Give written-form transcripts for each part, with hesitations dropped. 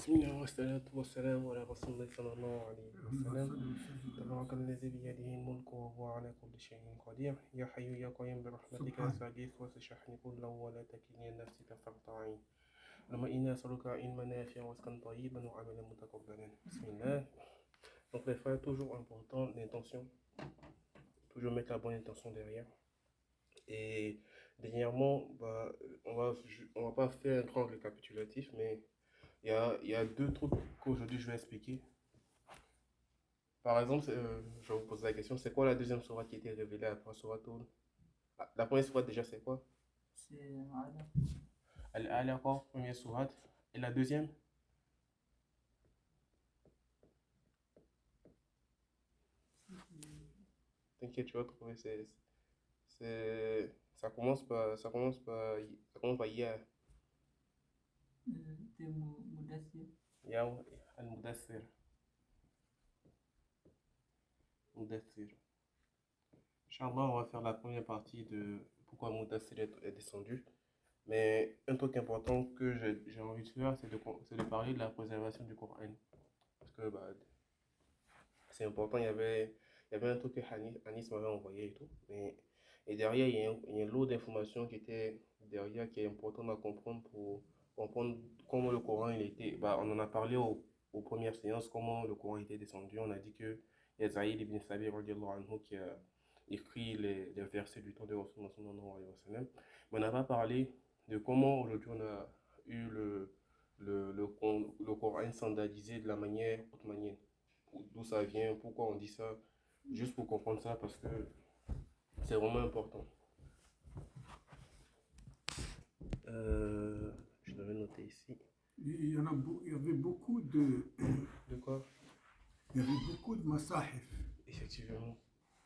بسم الله والصلاة والسلام على رسول الله صلى الله عليه وسلم. تبارك الذي بيده الملك وهو على كل شيء قدير. يا حي يا قيوم برحمتك أستغيث واستشفعني كله ولا تكلني نفسي طرفة عين. اللهم إنا نسألك علما نافعا ورزقا طيبا وعملا متقبلا. بسم الله. Donc les frères, toujours important l'intention, toujours mettre la bonne intention derrière. Et dernièrement, on va pas faire un grand récapitulatif, mais il y a deux trucs qu'aujourd'hui je vais expliquer. Par exemple, je vais vous poser la question, c'est quoi la deuxième sourate qui a été révélée après sourate Hud? La première sourate déjà c'est quoi? C'est voilà. Al-A'la, première sourate. Et la deuxième? T'inquiète, tu vas trouver. Ça commence par Ya. C'est Mudassir. Ya al-Mudassir. Mudassir. Inch'Allah, on va faire la première partie de pourquoi Mudassir est descendu. Mais un truc important que j'ai envie de faire, c'est de parler de la préservation du Coran. Parce que c'est important, il y avait un truc que Anis m'avait envoyé et tout. Et derrière, il y a un lot d'informations qui était derrière, qui est important à comprendre pour comprendre comment le Coran il était. On en a parlé aux premières séances, comment le Coran était descendu. On a dit que il y a Zaïd ibn Sabir radiallahu anhu, qui a écrit les versets du temps de Rasulullah sallallahu alayhi wa sallam. Mais on n'a pas parlé de comment aujourd'hui on a eu le Coran standardisé de la haute manière. D'où ça vient, pourquoi on dit ça, juste pour comprendre ça, parce que c'est vraiment important. Je devais noter ici. Il y avait beaucoup de. De quoi? Il y avait beaucoup de masahif. Effectivement.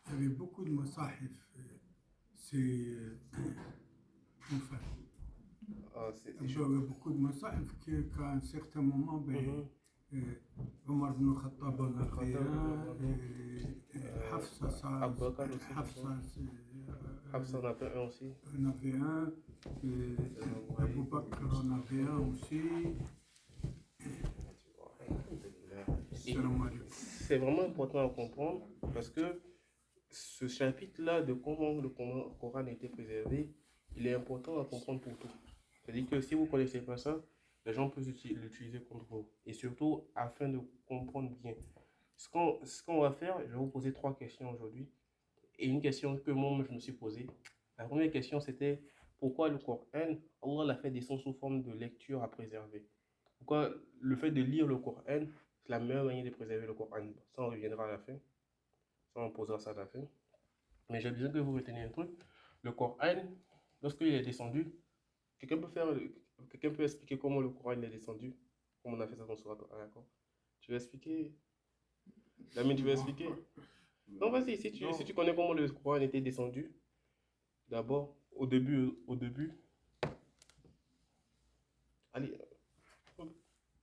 Il y avait beaucoup de masahif. C'est. Enfin. Il y avait beaucoup de masahif qu'à un certain moment, Omar ibn Khattab en avait un, Hafsa en avait un aussi. En avait un, Abu Bakr en avait un aussi. C'est vraiment important à comprendre parce que ce chapitre-là de comment le Coran a été préservé, il est important à comprendre pour tout. C'est-à-dire que si vous ne connaissez pas ça, les gens peuvent l'utiliser contre vous. Et surtout, afin de comprendre bien. Ce qu'on va faire, je vais vous poser 3 questions aujourd'hui. Et une question que moi, je me suis posée. La première question, c'était pourquoi le Coran, Allah l'a fait descendre sous forme de lecture à préserver. Pourquoi le fait de lire le Coran, c'est la meilleure manière de préserver le Coran. Ça, on reviendra à la fin. Ça, on posera ça à la fin. Mais j'ai besoin que vous reteniez un truc. Le Coran, lorsqu'il est descendu, quelqu'un peut expliquer comment le Coran est descendu? Comment on a fait ça dans Surat Al-Aqab? Tu veux expliquer? Lamine, tu veux expliquer? Non, vas-y, si tu connais comment le Coran était descendu, d'abord, au début, allez,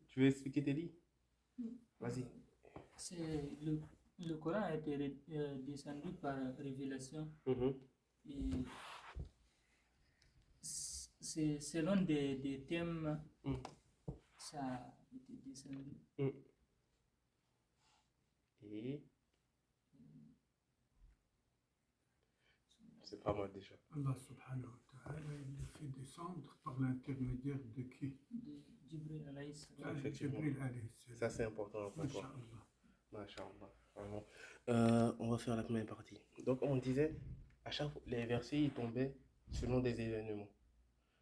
tu veux expliquer tes livres? Vas-y. C'est le Coran a été descendu par révélation. Et c'est selon des thèmes, ça a été descendu. Et c'est pas mal déjà. Allah subhanahu wa ta'ala, il le fait descendre par l'intermédiaire de qui? De Jibril alayhi salam. Effectivement. Ça, c'est important. Masha'Allah. Masha'Allah. On va faire la première partie. Donc, on disait, à chaque fois, les versets ils tombaient selon des événements.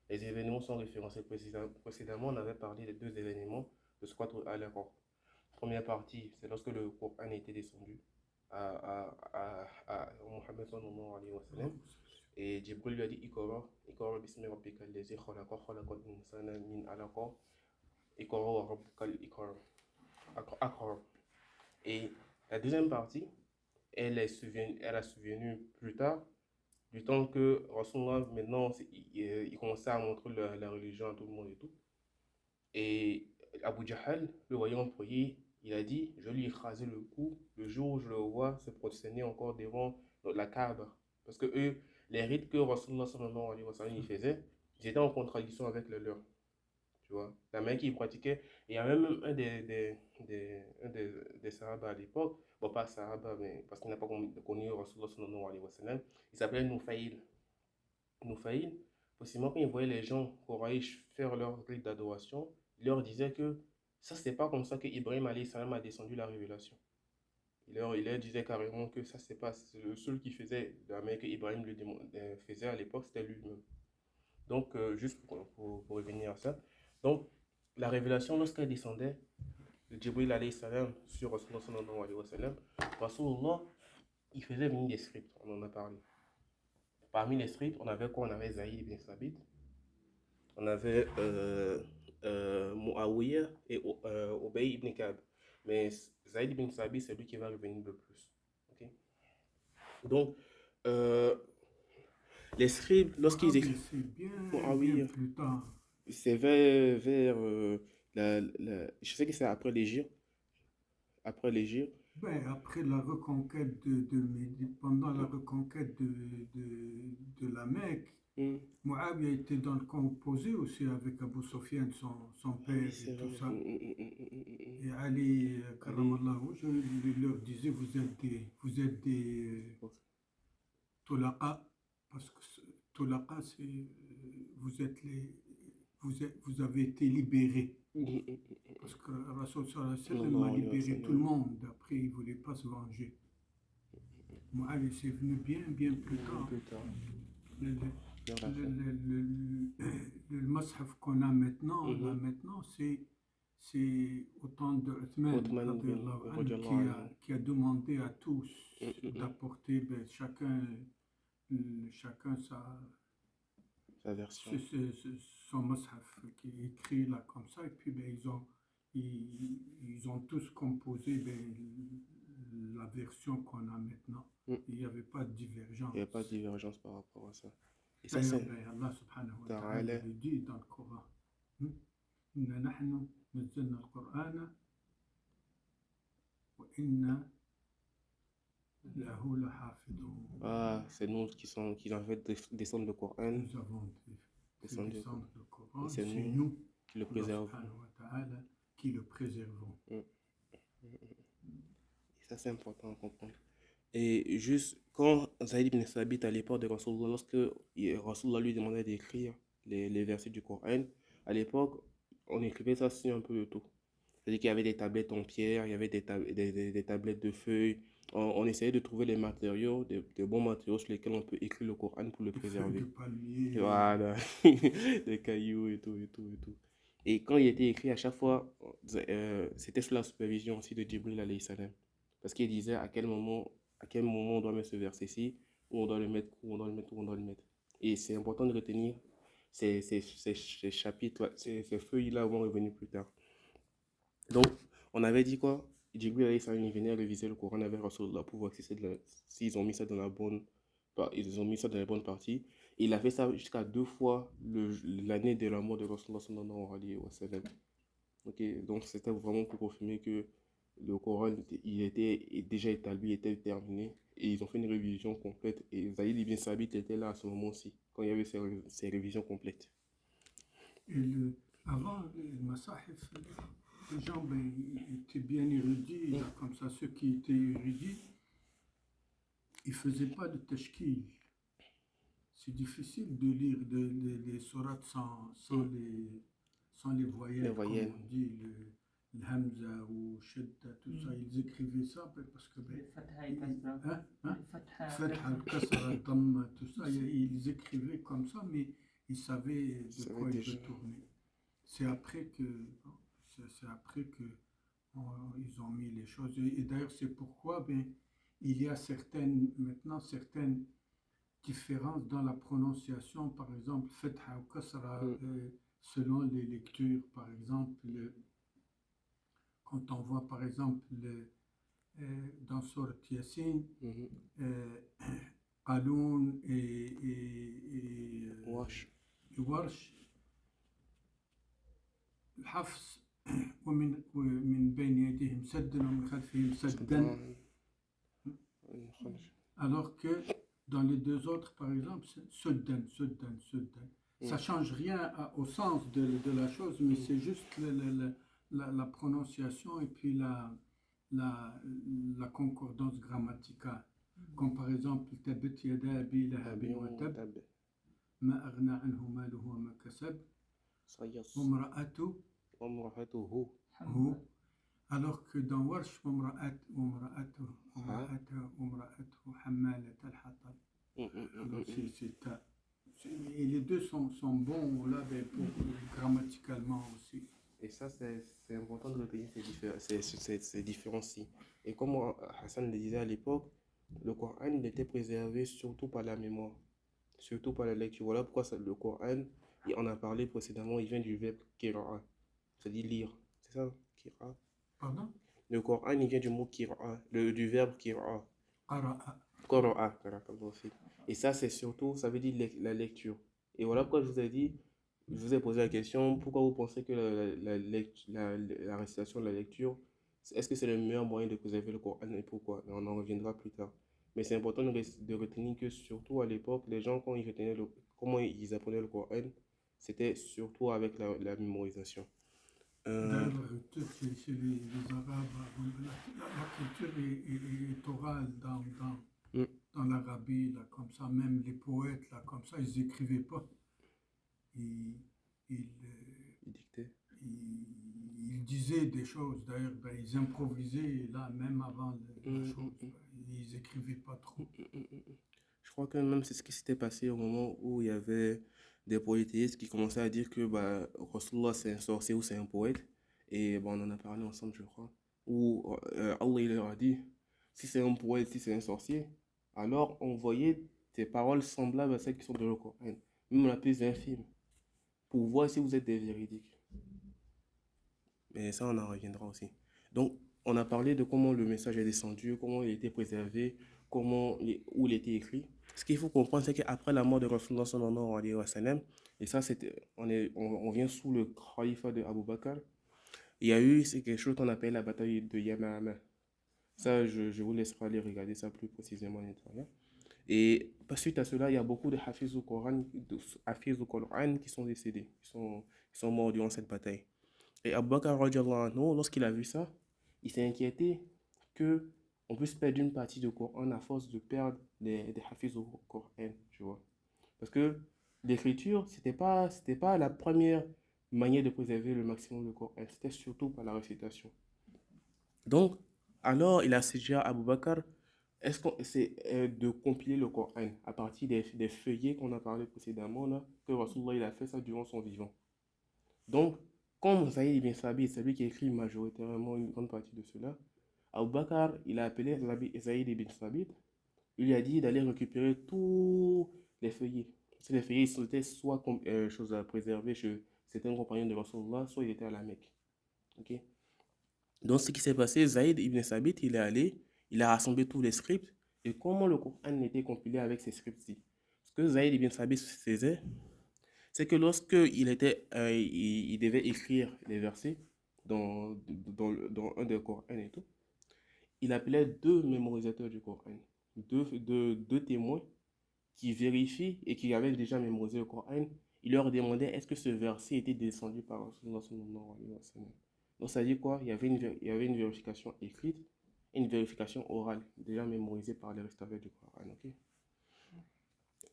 Les événements sont référencés précédemment. On avait parlé des 2 événements de Surat Al-Aqab. Première partie, c'est lorsque le Coran était descendu à Mohammed sallallahu alayhi wa sallam. Et Jibril lui a dit Iqra bismi rabbika allazi khalaqa khalaqal insana min alaqa Iqra wa rabbukal akram. Et la deuxième partie, elle a souvenu plus tard, du temps que Rasulullah, maintenant, il commençait à montrer la religion à tout le monde et tout. Et Abu Jahal, le voyant prier, il a dit, je lui ai écrasé le cou le jour où je le vois se prosterner encore devant la Kaaba. Parce que eux, les rites que Rasulullah sallallahu alayhi wa sallam il faisait, ils étaient en contradiction avec le leur. Tu vois, la Mecque, ils pratiquaient. Et il y a même des Sahaba à l'époque, bon, pas Sahaba, mais parce qu'il n'a pas connu Rasulullah sallallahu alayhi wa sallam, il s'appelait Noufaïl. Noufaïl, possiblement quand il voyait les gens Quraysh faire leur rite d'adoration, il leur disait que ça, c'est pas comme ça que Ibrahim alayhi salam a descendu la révélation. Il leur disait carrément que ça, c'est pas le seul qui faisait de la manière que Ibrahim faisait à l'époque, c'était lui-même. Donc, juste pour revenir à ça, donc la révélation, lorsqu'elle descendait de Jibril alayhi salam sur Rasulullah sallallahu alayhi wa sallam, Rasulullah, il faisait venir des scripts, on en a parlé. Parmi les scripts, on avait quoi? On avait Zaïd ibn Sabit, on avait Muawiyah et Ubay ibn Ka'b. Mais Zaïd ibn Sabit, c'est lui qui va revenir le plus. Okay? Donc, les scribes, lorsqu'ils écrivent. C'est bien plus tard. C'est vers je sais que c'est après l'Hégire. Après l'Hégire. Ben, après la reconquête pendant la reconquête de la Mecque, Muawiyah était dans le camp opposé aussi avec Abu Sufyan, son père et tout ça. Et Ali, karamallahu, je leur disais, vous êtes des Tulaqa, parce que Tulaqa, c'est vous avez été libérés. Parce que Rasul sallallahu alayhi wa sallam a libéré tout le monde. Après, il ne voulait pas se venger. Muawiyah, c'est venu bien plus tard. Le Mashaf qu'on a maintenant, là maintenant, c'est au temps de Uthman qui a demandé à tous d'apporter chacun sa version. Son Mashaf qui est écrit là comme ça, et puis ils ont tous composé la version qu'on a maintenant. Il n'y avait pas de divergence. Il n'y avait pas de divergence par rapport à ça. Et ça, c'est Allah subhanahu wa ta'ala le dit dans le Coran. Inna nahnu nazzalna al-Qur'ana wa inna lahu lahafidun. Ah, c'est nous qui avons fait descendre le Coran. Nous avons fait descendre le Coran. C'est nous qui le préservons. Qui le préservons. Et ça, c'est important à comprendre. Et juste quand Zaïd ibn Sabit, à l'époque de Rasulullah, lorsque Rasulullah lui demandait d'écrire les versets du Coran, à l'époque, on écrivait ça sur un peu de tout. C'est-à-dire qu'il y avait des tablettes en pierre, il y avait des tablettes de feuilles. On essayait de trouver les matériaux, des bons matériaux sur lesquels on peut écrire le Coran pour le préserver. Des palmiers. Voilà, des cailloux et tout. Et quand il était écrit, à chaque fois, c'était sous la supervision aussi de Jibril alayhi salam. Parce qu'il disait à quel moment on doit mettre ce verset-ci, où on doit le mettre, où on doit le mettre. Et c'est important de retenir ces chapitres, ces feuilles-là vont revenir plus tard. Donc, on avait dit quoi? Jibril alayhi salam, il venait réviser le Coran avec Rasulullah pour voir s'ils ont mis ça dans la bonne partie. Et il a fait ça jusqu'à 2 fois l'année de la mort de Rasulullah sallallahu alayhi wa sallam. Ok, donc c'était vraiment pour confirmer que le Coran, il était déjà établi, il était terminé. Et ils ont fait une révision complète. Et Zaïd ibn Sabit était là à ce moment-ci, quand il y avait ces révisions complètes. Et avant, le Masahif, les gens étaient bien érudits. Comme ça, ceux qui étaient érudits, ils ne faisaient pas de tashkil. C'est difficile de lire les sourates sans les voyelles, comme on dit, le hamza ou shadda, tout ça. Ils écrivaient ça parce que fatha, al-kasra, al-damma, tout ça, ils écrivaient comme ça, mais ils savaient de quoi ils retournaient. C'est après que ils ont mis les choses. Et d'ailleurs, c'est pourquoi il y a certaines différences dans la prononciation. Par exemple, fatha ou kasra, selon les lectures. Par exemple, quand on voit par exemple dans Surat Yasin, Qaloun et Warsh, الحفص ومن بين يديهم سدا ومن خلفهم سدا. Alors que dans les deux autres, par exemple, c'est Suddan. Ça change rien au sens de la chose, mais c'est juste la prononciation et puis la concordance grammaticale. Comme par exemple, Tabbat yada abi lahabin wa tab, ma aghna anhu maluhu wa ma kasab, وامرأته hu. Alors que dans Warsh, hammalat al-hatab. Alors et les deux sont bons là, grammaticalement aussi. Et ça, c'est important de retenir ces différences-ci. Et comme Hassan le disait à l'époque, le Coran il était préservé surtout par la mémoire, surtout par la lecture. Voilà pourquoi le Coran, on a parlé précédemment, il vient du verbe kira'a, c'est-à-dire lire. C'est ça, kira'a? Pardon? Le Coran, il vient du mot kira'a, du verbe kira'a. Qara'a. Et ça, c'est surtout, ça veut dire la lecture. Et voilà pourquoi je vous ai posé la question, pourquoi vous pensez que la récitation de la lecture, est-ce que c'est le meilleur moyen de préserver le Coran et pourquoi? On en reviendra plus tard. Mais c'est important de retenir que surtout à l'époque, les gens, quand ils retenaient comment ils apprenaient le Coran, c'était surtout avec la mémorisation. D'ailleurs, la rupture chez les Arabes, la culture est orale dans l'Arabie, là, comme ça, même les poètes, là, comme ça, ils n'écrivaient pas. Ils dictaient. Ils disaient des choses, d'ailleurs, ils improvisaient, là, même avant la chose, ils n'écrivaient pas trop. Je crois que même c'est ce qui s'était passé au moment où il y avait des polythéistes qui commençaient à dire que Rasulullah c'est un sorcier ou c'est un poète. Et on en a parlé ensemble, je crois. Où Allah il leur a dit, si c'est un poète, si c'est un sorcier, alors on voyait des paroles semblables à celles qui sont dans le Coran, même la plus infime, pour voir si vous êtes des véridiques. Mais ça, on en reviendra aussi. Donc, on a parlé de comment le message est descendu, comment il était préservé, où il était écrit. Ce qu'il faut comprendre, c'est qu'après la mort de Rasulullah sallallahu alayhi wa sallam, et ça, on vient sous le khalifa de Abu Bakr, il y a eu quelque chose qu'on appelle la bataille de Yamama. Ça, je vous laisserai aller regarder ça plus précisément en intérieur. Et suite à cela, il y a beaucoup de Hafiz au Coran qui sont décédés, qui sont morts durant cette bataille. Et Abu Bakr, lorsqu'il a vu ça, il s'est inquiété qu'on puisse perdre une partie du Coran à force de perdre des Hafiz au Coran, tu vois. Parce que l'écriture, c'était pas la première manière de préserver le maximum le Coran, c'était surtout par la récitation. Donc, alors il a suggéré à Abu Bakr, est-ce qu'on c'est de compiler le Coran à partir des feuillets qu'on a parlé précédemment, là, que Rasulullah il a fait ça durant son vivant. Donc, comme Zayd ibn Sabit, c'est lui qui écrit majoritairement une grande partie de cela, Abu Bakr, il a appelé Zayd ibn Sabit, il lui a dit d'aller récupérer tous les feuillets. Les feuillets étaient soit choses à préserver chez certains compagnons de Rasulullah, soit il était à la Mecque. Ok. Donc, ce qui s'est passé, Zayd ibn Sabit, il est allé, il a rassemblé tous les scripts, et comment le Coran était compilé avec ces scripts-ci. Ce que Zayd ibn Sabit faisait, c'est que lorsque il devait écrire les versets dans un des Corans et tout, il appelait 2 mémorisateurs du Coran, deux témoins qui vérifient et qui avaient déjà mémorisé le Coran. Il leur demandait est-ce que ce verset était descendu par Rasulullah sallallahu alayhi wa sallam. Donc ça dit quoi? Il y avait une vérification écrite et une vérification orale, déjà mémorisée par les récitateurs du Coran. Okay?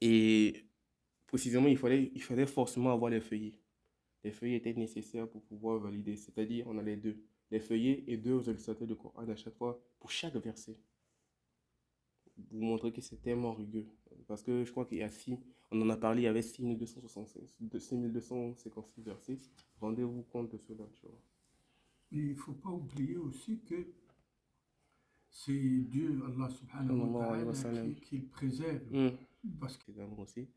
Et précisément, il fallait forcément avoir les feuillets. Les feuillets étaient nécessaires pour pouvoir valider. C'est-à-dire, on a les deux. Les feuillets et 2 récitateurs de Coran à chaque fois, pour chaque verset. Vous montrer que c'est tellement rugueux. Parce que je crois qu'il y a on en a parlé, il y avait 6256 versets. Rendez-vous compte de cela, tu vois. Mais il ne faut pas oublier aussi que c'est Dieu, Allah subhanahu wa ta'ala, qui le préserve. Parce que aussi.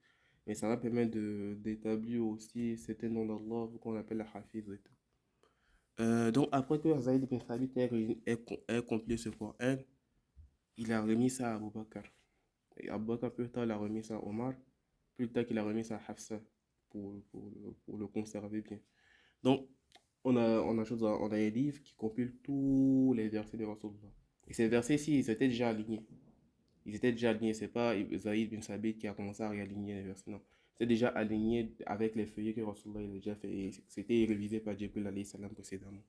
Mais ça va permettre d'établir aussi certains noms d'Allah qu'on appelle la Hafiz et tout. Donc après que Zayd ibn Thabit ait compilé ce Coran, il a remis ça à Abu Bakr. Et Abu Bakr plus tard l'a remis ça à Omar, plus tard qu'il a remis ça à Hafsa pour le conserver bien. Donc on a des livres qui compilent tous les versets de Rasulullah. Et ces versets-ci, ils étaient déjà alignés. C'est pas Zayd bin Sabit qui a commencé à réaligner les versets, non. c'est déjà aligné avec les feuillets que Rasulullah il a déjà fait et c'était révisé par Jibril alayhi salam précédemment.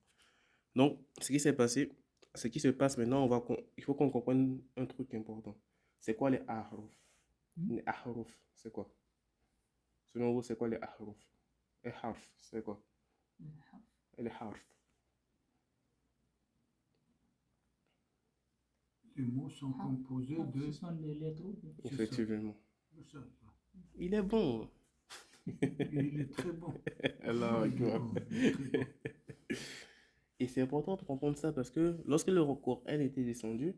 Donc, ce qui s'est passé, ce qui se passe maintenant, il faut qu'on comprenne un truc important. C'est quoi les ahruf? Les ahruf, c'est quoi? Selon vous, c'est quoi les ahruf? Les harf, c'est quoi? Les harf. Les mots sont composés de... Ce sont des lettres. Effectivement. Ça. Il est bon. Il est très bon. Allah Akbar. Et c'est important de comprendre ça parce que lorsque le Coran était descendu,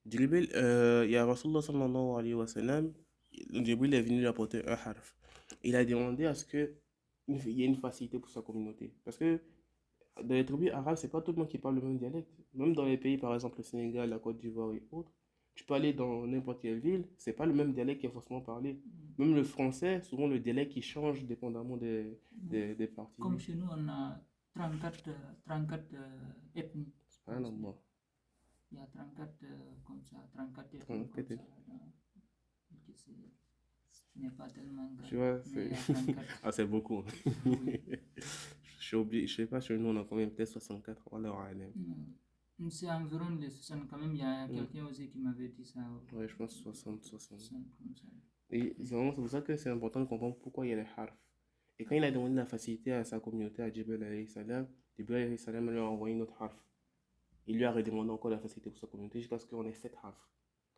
Jibril, il y a Rasulullah sallallahu alayhi wa sallam, Jibril est venu lui apporter un harf. Il a demandé à ce qu'il y ait une facilité pour sa communauté. Parce que dans les tribus arabes, c'est pas tout le monde qui parle le même dialecte. Même dans les pays, par exemple le Sénégal, la Côte d'Ivoire et autres, tu peux aller dans n'importe quelle ville, c'est pas le même dialecte qui est forcément parlé. Même le français, souvent le dialecte qui change dépendamment des parties. Comme chez nous, on a 34 ethnies. Subhanallah. Il y a 34 comme ça, 34 ethnies comme ça. Ce n'est pas tellement grave. Tu vois, mais c'est... il y a 34. Ah, c'est beaucoup. Oui. Je sais pas, chez nous, on a combien? Peut-être 64. C'est environ les 60 quand même. Il y a quelqu'un aussi qui m'avait dit ça. Ouais, je pense 60. Comme ça. Et c'est pour ça que c'est important de comprendre pourquoi il y a les harf. Et quand il a demandé la facilité à sa communauté, à Jibril alayhi salam, Jibril alayhi salam lui a envoyé une autre harf. Il lui a redemandé encore la facilité pour sa communauté jusqu'à ce qu'on ait 7 harf.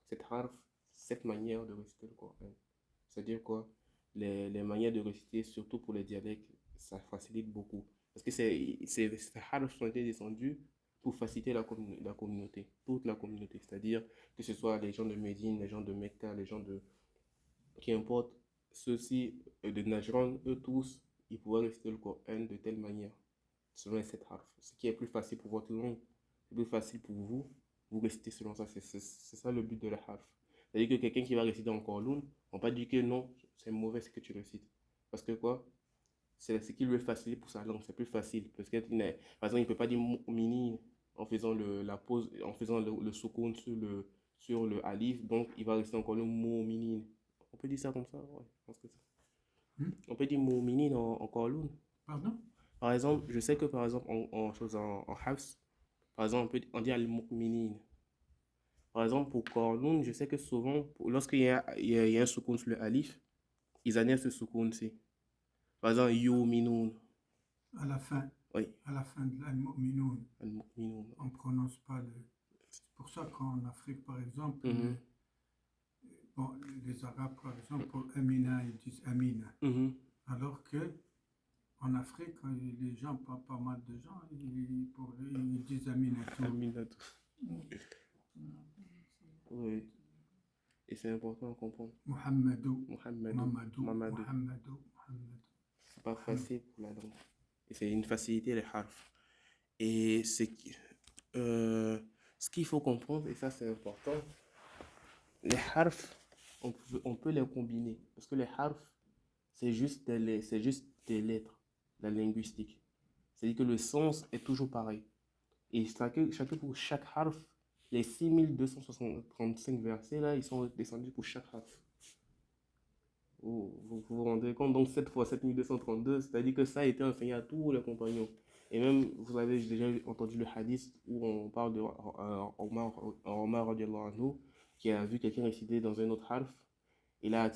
7 harf, 7 manières de réciter le Coran. C'est-à-dire quoi? Les manières de réciter, surtout pour les dialectes, ça facilite beaucoup. Parce que ces harfs sont été descendus pour faciliter la communauté, toute la communauté. C'est-à-dire que ce soit les gens de Médine, les gens de Mecca, les gens de... Qui importe, ceux-ci de Najran, eux tous, ils pouvaient réciter le Coran de telle manière, selon les 7 harfs. Ce qui est plus facile pour votre langue, c'est plus facile pour vous, vous récitez selon ça. C'est ça le but de la harf. C'est-à-dire que quelqu'un qui va réciter en Korloun, on va pas dire que non, c'est mauvais ce que tu récites. Parce que quoi? C'est ce qui lui est facile pour sa langue, c'est plus facile. Parce que, par exemple, il ne peut pas dire mu'minin en faisant la pause, en faisant le soukoun sur le alif, donc il va rester encore le mu'minin. On peut dire ça comme ça? Ouais, je pense que ça. On peut dire mu'minin en Korloun. Pardon? Par exemple, je sais que par exemple, en Hafs, par exemple, on dit al-mu'minin. Par exemple, pour Korloun, je sais que souvent, lorsqu'il y a un soukoun sur le alif, ils annulent ce soukoun-ci. Par exemple, yu'minun. À la fin. Oui. À la fin de al-mu'minun. Al-mu'minun. On ne prononce pas le... C'est pour ça qu'en Afrique, par exemple, bon, les Arabes, par exemple, pour Amina, ils disent Amina. Alors que en Afrique, les gens, pas mal de gens, ils disent Aminatou. Aminatou. Oui. Et c'est important à comprendre. Muhammadou. Mamadou. C'est pas facile pour la langue. Et c'est une facilité, les harfs. Et ce qu'il faut comprendre, et ça c'est important, les harfs, on peut les combiner. Parce que les harfs, c'est juste des lettres, la linguistique. C'est-à-dire que le sens est toujours pareil. Et pour chaque harf, les 6235 versets, là, ils sont descendus pour chaque harf. Vous vous rendez compte? Donc 7 fois 7232, c'est-à-dire que ça a été enseigné à tous les compagnons. Et même, vous avez déjà entendu le hadith où on parle de Omar radiallahu anhu, qui a vu quelqu'un réciter dans un autre harf. Il a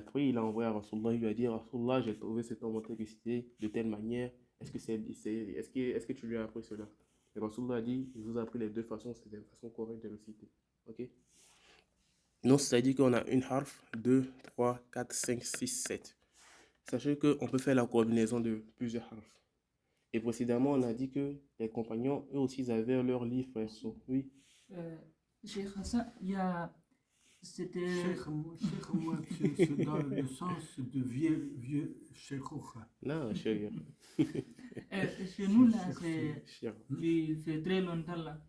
pris, il a envoyé à Rasulullah, il lui a dit: Rasulullah, j'ai trouvé cet homme réciter de telle manière, est-ce que tu lui as appris cela? Et Rasulullah a dit: je vous ai appris les deux façons, c'est une façon correcte de réciter. Ok? Non, c'est-à-dire qu'on a une harf, 2, 3, 4, 5, 6, 7. Sachez qu'on peut faire la combinaison de plusieurs harfs. Et précédemment, on a dit que les compagnons, eux aussi, ils avaient leur livre perso. Oui. Cheikh Hassan, il y a... C'était... Cheikh, moi, c'est dans le sens de vieux Cheikhoukha. Non, chérie. Chez nous, là, il fait très longtemps, là.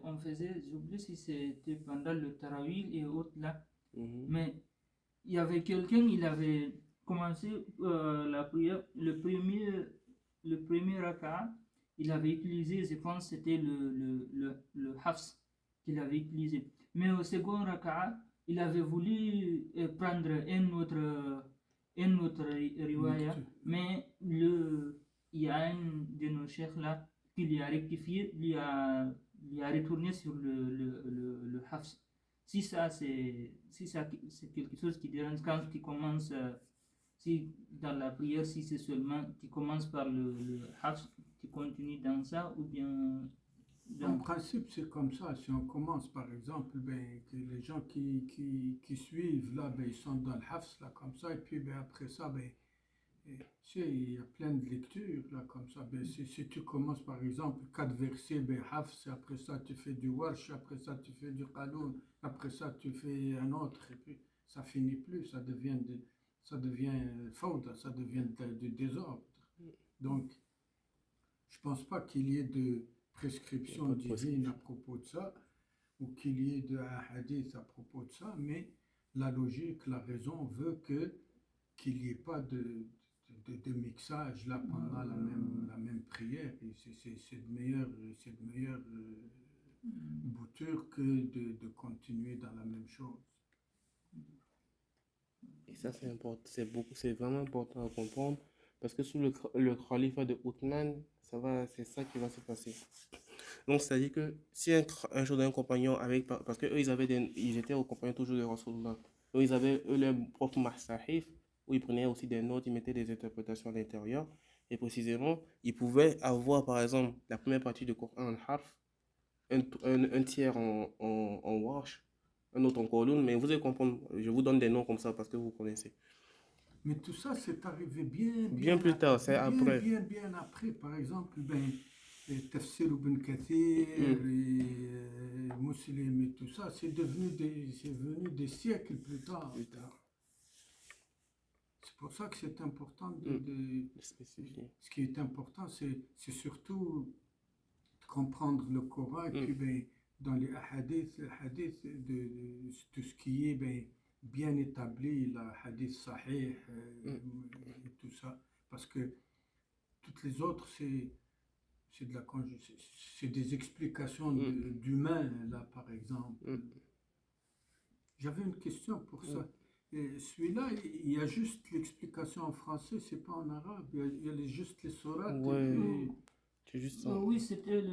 On faisait, j'oublie si c'était pendant le Tarawih et autres, là. Mais il y avait quelqu'un, il avait commencé la prière, le premier raka, il avait utilisé, je pense que c'était le Hafs qu'il avait utilisé. Mais au second raka, il avait voulu prendre une autre riwaya, mais il y a un de nos chefs là qui lui a rectifié, lui a retourné sur le hafs. Si ça c'est quelque chose qui dérange quand tu commences, si dans la prière, si c'est seulement tu commences par le hafs, tu continues dans ça ou bien. En principe, c'est comme ça. Si on commence, par exemple, ben, que les gens qui suivent, là, ben, ils sont dans le hafs, là, comme ça, et puis ben, après ça, ben, tu sais, il y a plein de lectures, là, comme ça. Ben, si tu commences, par exemple, 4 versets, ben, hafs, après ça, tu fais du warsh, après ça, tu fais du qaloun, après ça, tu fais un autre, et puis ça finit plus, ça devient fawda, ça devient du désordre. Donc, je pense pas qu'il y ait de prescription divine à propos de ça, ou qu'il y ait de hadith à propos de ça, mais la logique, la raison veut qu'il n'y ait pas de mixage là pendant la même prière. Et c'est de meilleure bouture que de continuer dans la même chose. Et ça, c'est important, c'est vraiment important à comprendre, parce que sous le califat de Othman, c'est ça qui va se passer. Donc, c'est-à-dire que si un jour un compagnon avec, parce qu'eux, ils étaient aux compagnons toujours de Rasulullah. Donc, ils avaient eux leur propre masahif, où ils prenaient aussi des notes, ils mettaient des interprétations à l'intérieur. Et précisément, ils pouvaient avoir, par exemple, la première partie du Coran en harf, un tiers en warsh, un autre en qawlun, mais vous allez comprendre, je vous donne des noms comme ça parce que vous connaissez. Mais tout ça, c'est arrivé Bien plus tard, c'est après. Bien après. Par exemple, ben, Tafsir ibn Kathir, Muslim et tout ça, c'est venu des siècles plus tard. C'est pour ça que c'est important de spécifier. Ce qui est important, c'est surtout de comprendre le Coran, et puis ben, dans les hadiths, de tout ce qui est ben, bien établi, la hadith sahih et tout ça, parce que toutes les autres, c'est des explications d'humains, là, par exemple. J'avais une question pour ça. Et celui-là, il y a juste l'explication en français, c'est pas en arabe. Il y a juste les sourates. C'est juste ça. Oui, c'était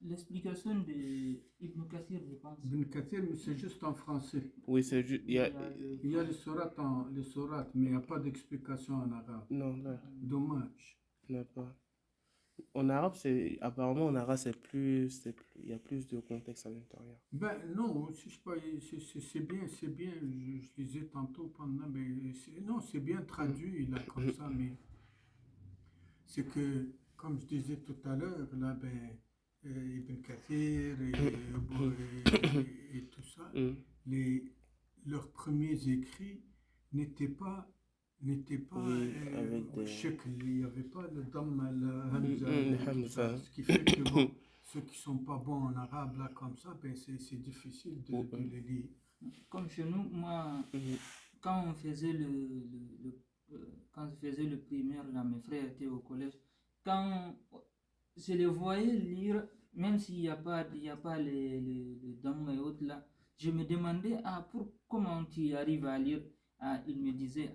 l'explication d'Ibn Kathir, je pense. Ibn Kathir, mais c'est juste en français. Oui, c'est juste. Il y a les sourates, mais il n'y a pas d'explication en arabe. Non, là. Dommage. Il n'y a pas. En arabe, apparemment, en arabe, il y a plus de contexte à l'intérieur. Ben non, si je pas, c'est bien. Je lisais tantôt pendant, mais non, c'est bien traduit là comme ça, mais c'est que, comme je disais tout à l'heure, là, ben, Ibn Kathir et tout ça, leurs premiers écrits n'étaient pas avec des... il n'y avait pas le Dhamma, le Hamza, ce qui fait que bon, ceux qui sont pas bons en arabe là comme ça, ben c'est difficile de les lire. Comme chez nous, moi, quand on faisait quand je faisais le primaire, là, mes frères étaient au collège, quand je les voyais lire, même s'il n'y a pas les dhamma et autres là, je me demandais comment tu arrives à lire. Il me disait,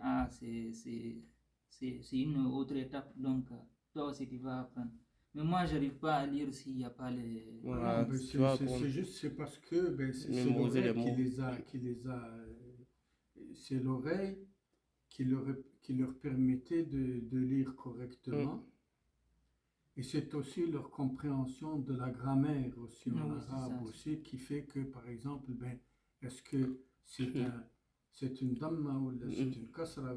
c'est une autre étape, donc toi aussi tu vas apprendre. Mais moi, je n'arrive pas à lire s'il n'y a pas les... Voilà, c'est parce que ben, c'est l'oreille qui les a... c'est l'oreille qui leur permettait de lire correctement. Et c'est aussi leur compréhension de la grammaire aussi en arabe aussi, qui fait que, par exemple, ben, est-ce que c'est une dhamma ou c'est une kasra,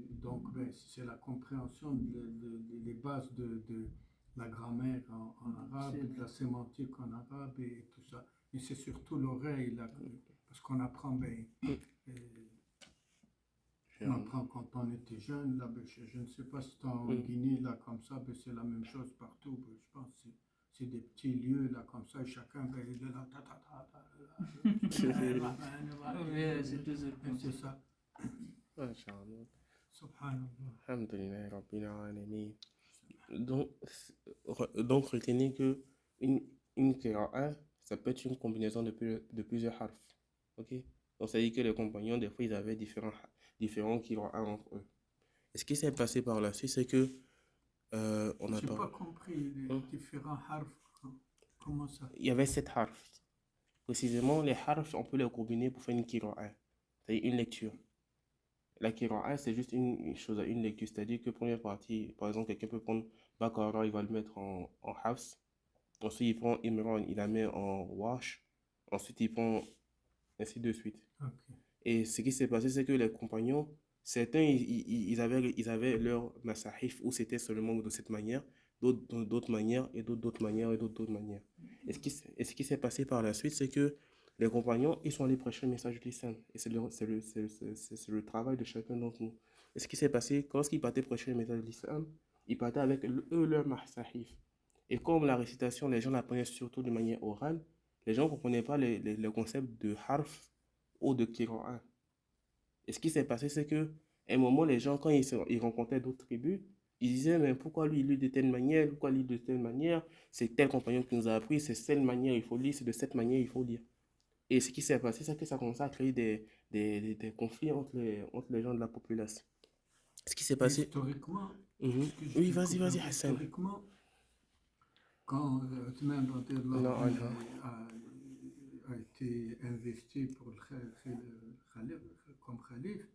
donc ben, c'est la compréhension des bases de la grammaire en arabe, de la sémantique en arabe et tout ça. Mais c'est surtout l'oreille, là, parce qu'on apprend, on apprend quand on était jeune, là, ben, je ne sais pas si c'est en Guinée, là, comme ça, ben, c'est la même chose partout, ben, je pense que c'est des petits lieux, là, comme ça, et chacun, ben, il est là, c'est toujours comme c'est ça. Subhanallah. Alhamdulillah, Rabbil Alamin. Donc, retenez que une qira'a, ça peut être une combinaison de plusieurs harfs. Ok? Donc, ça dit que les compagnons, des fois, ils avaient différents qira'ah entre eux. Et ce qui s'est passé par la suite, c'est que on a J'ai pas compris les différents harfs. Comment ça? Il y avait 7 harfs. Précisément, les harfs, on peut les combiner pour faire une qira'a, c'est-à-dire une lecture. La qira'a, c'est juste une chose, une lecture. C'est-à-dire que première partie, par exemple, quelqu'un peut prendre Baqarah, il va le mettre en Hafs. Ensuite, il prend Imran, il la met en Warsh. Ensuite, il prend ainsi de suite. Okay. Et ce qui s'est passé, c'est que les compagnons, certains, ils avaient leur masahif où c'était seulement de cette manière, d'autres manières, et d'autres manières, et d'autres manières. Et ce qui s'est passé par la suite, c'est que les compagnons, ils sont allés prêcher le message de l'islam. Et c'est le travail de chacun d'entre nous. Et ce qui s'est passé, lorsqu'ils partaient prêcher le message de l'islam, ils partaient avec eux leur masahif. Et comme la récitation, les gens l'apprenaient surtout de manière orale, les gens ne comprenaient pas le concept de harf ou de qira'a. Et ce qui s'est passé, c'est que à un moment, les gens, quand ils rencontraient d'autres tribus, ils disaient, mais pourquoi lui, il lit de telle manière, pourquoi lui, de telle manière, c'est tel compagnon qui nous a appris, c'est cette manière, il faut lire, c'est de cette manière, il faut lire. Et ce qui s'est passé, c'est que ça a commencé à créer des conflits entre les gens de la population. Ce qui s'est passé... Historiquement, oui, vas-y, Hassan. Historiquement, quand Othman a été investi pour comme calife,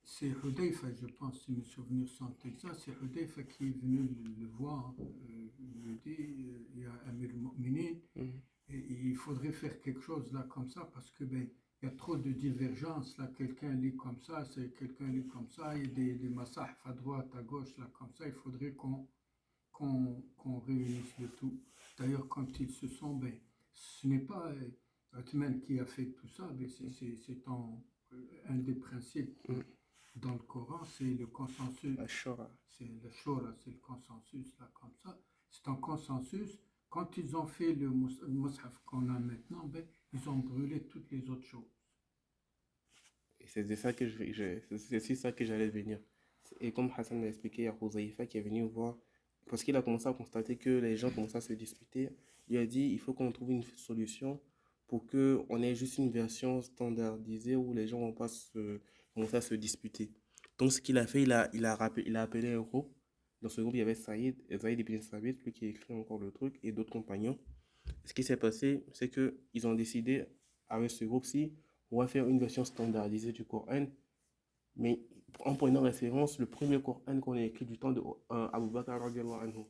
c'est Hudayfa, je pense, si mes souvenirs sont exacts, c'est Hudayfa qui est venu le voir, lui dit, il y a Amir al-Mu'minin, et il faudrait faire quelque chose là comme ça, parce que il y a trop de divergences, là, quelqu'un lit comme ça, quelqu'un lit comme ça, il y a des massahs à droite, à gauche, là, comme ça, il faudrait qu'on réunisse le tout. D'ailleurs, quand ils se sont, ce n'est pas Othman qui a fait tout ça, mais c'est un des principes dans le Coran, c'est le consensus. C'est le shura, c'est le consensus, là, comme ça. C'est un consensus. Quand ils ont fait le mushaf qu'on a maintenant, ils ont brûlé toutes les autres choses. Et c'est ça que c'est ça que j'allais venir. Et comme Hassan l'a expliqué, il y a Huzaifa qui est venu voir, parce qu'il a commencé à constater que les gens commençaient à se disputer. Il a dit, il faut qu'on trouve une solution pour qu'on ait juste une version standardisée où les gens ne vont pas commencer à se disputer. Donc ce qu'il a fait, il a appelé un groupe. Dans ce groupe, il y avait Saïd ibn Sabit, lui qui écrit encore le truc, et d'autres compagnons. Ce qui s'est passé, c'est qu'ils ont décidé, avec ce groupe-ci, on va faire une version standardisée du Coran, mais en prenant référence le premier Coran qu'on a écrit du temps de Abu Bakr radiallahu anhu.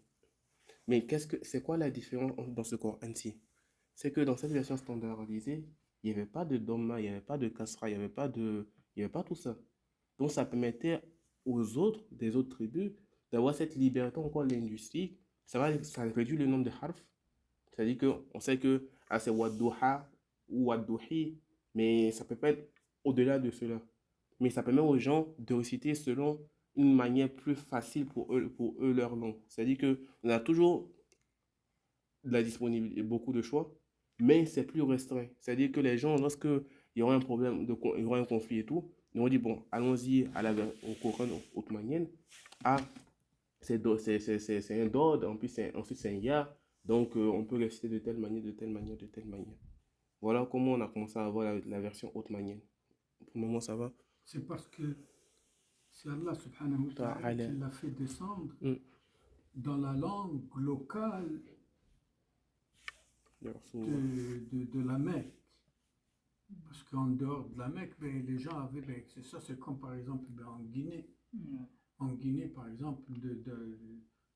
Mais c'est quoi la différence dans ce Coran-ci? C'est que dans cette version standardisée, il n'y avait pas de Dhamma, il n'y avait pas de Kasra, il n'y avait pas tout ça. Donc ça permettait aux autres, des autres tribus, d'avoir cette liberté encore linguistique. Ça réduit le nombre de harfs. C'est-à-dire qu'on sait que c'est Wadduha ou Wadduhi, mais ça peut pas être au-delà de cela. Mais ça permet aux gens de réciter selon une manière plus facile pour eux leur langue. C'est-à-dire qu'on a toujours de la disponibilité, beaucoup de choix, mais c'est plus restreint. C'est-à-dire que les gens, lorsque il y aura un problème, il y aura un conflit et tout, ils vont dire, bon, allons-y au Coran ottomanienne. Ah, c'est un dod, ensuite c'est un ya, donc on peut réciter de telle manière, de telle manière, de telle manière. Voilà comment on a commencé à avoir la version ottomanienne. Pour le moment, ça va. C'est parce que c'est Allah subhanahu wa ta'ala qui l'a fait descendre dans la langue locale de la Mecque. Parce qu'en dehors de la Mecque, les gens avaient, c'est comme par exemple en Guinée. En Guinée, par exemple,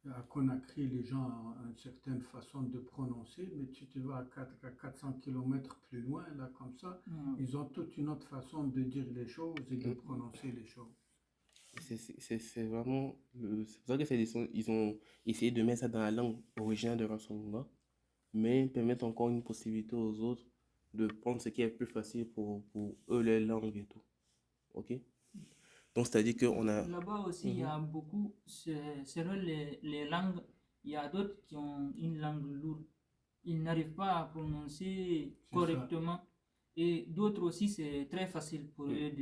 à Conakry, les gens ont une certaine façon de prononcer, mais tu te vas à 400 km plus loin, là, comme ça, ils ont toute une autre façon de dire les choses et de prononcer les choses. C'est vraiment... C'est pour ça qu'ils ont essayé de mettre ça dans la langue originale de Rasulullah, mais permettre encore une possibilité aux autres de prendre ce qui est plus facile pour eux, les langues et tout. Ok? Donc, c'est-à-dire qu'on a... Là-bas aussi, il y a beaucoup, selon les langues, il y a d'autres qui ont une langue lourde. Ils n'arrivent pas à prononcer correctement. Et d'autres aussi, c'est très facile pour eux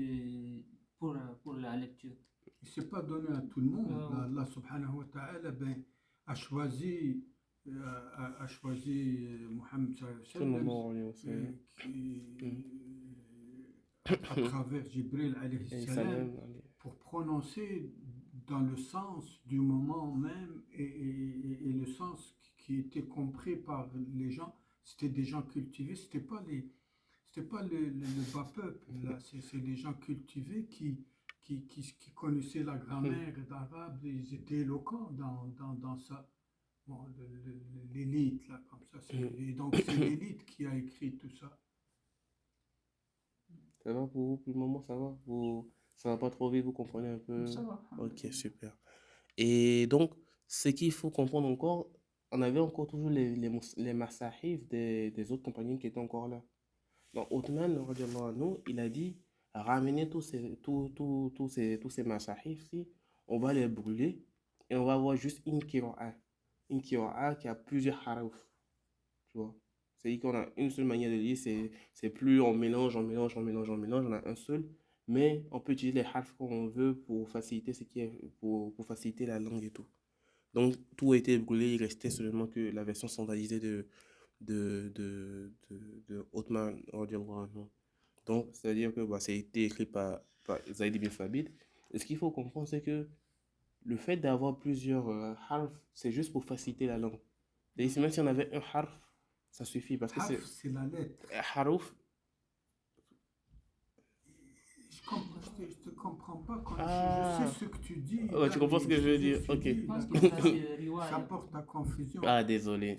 pour la lecture. Ce n'est pas donné à tout le monde. Allah subhanahu wa ta'ala a choisi Mohammed sallallahu alayhi wa sallam à travers Jibril alayhi salam pour prononcer dans le sens du moment même et le sens qui était compris par les gens. C'était des gens cultivés, c'était pas le bas peuple, là, c'est les gens cultivés qui connaissaient la grammaire d'arabe, ils étaient éloquents dans ça. Bon, l'élite, là, comme ça. Et donc, c'est l'élite qui a écrit tout ça. Ça va pour vous pour le moment, ça va? Ça va pas trop vite, vous comprenez un peu? Ça va. Ok, super. Et donc, ce qu'il faut comprendre encore, on avait encore toujours les masahif des autres compagnons qui étaient encore là. Donc, Othman, radiallahu anhu, il a dit, ramenez tous ces masahif-ci, on va les brûler et on va avoir juste une kira'a. Une kira'a qui a plusieurs haruf, tu vois. C'est-à-dire qu'on a une seule manière de lire, c'est plus on mélange, on a un seul, mais on peut utiliser les harfs comme on veut pour faciliter pour faciliter la langue et tout. Donc, tout a été brûlé, il restait seulement que la version standardisée de Othman, radiallahu anhu. Donc, c'est-à-dire que ça a été écrit par Zayd ibn Thabit. Et ce qu'il faut comprendre, c'est que le fait d'avoir plusieurs harfs, c'est juste pour faciliter la langue. C'est-à-dire, même si on avait un harf, ça suffit parce que c'est la lettre. Haruf. Je te comprends pas quand je sais ce que tu dis. Ouais, tu comprends ce que je veux dire? Ok. Ça porte à confusion. Ah, désolé.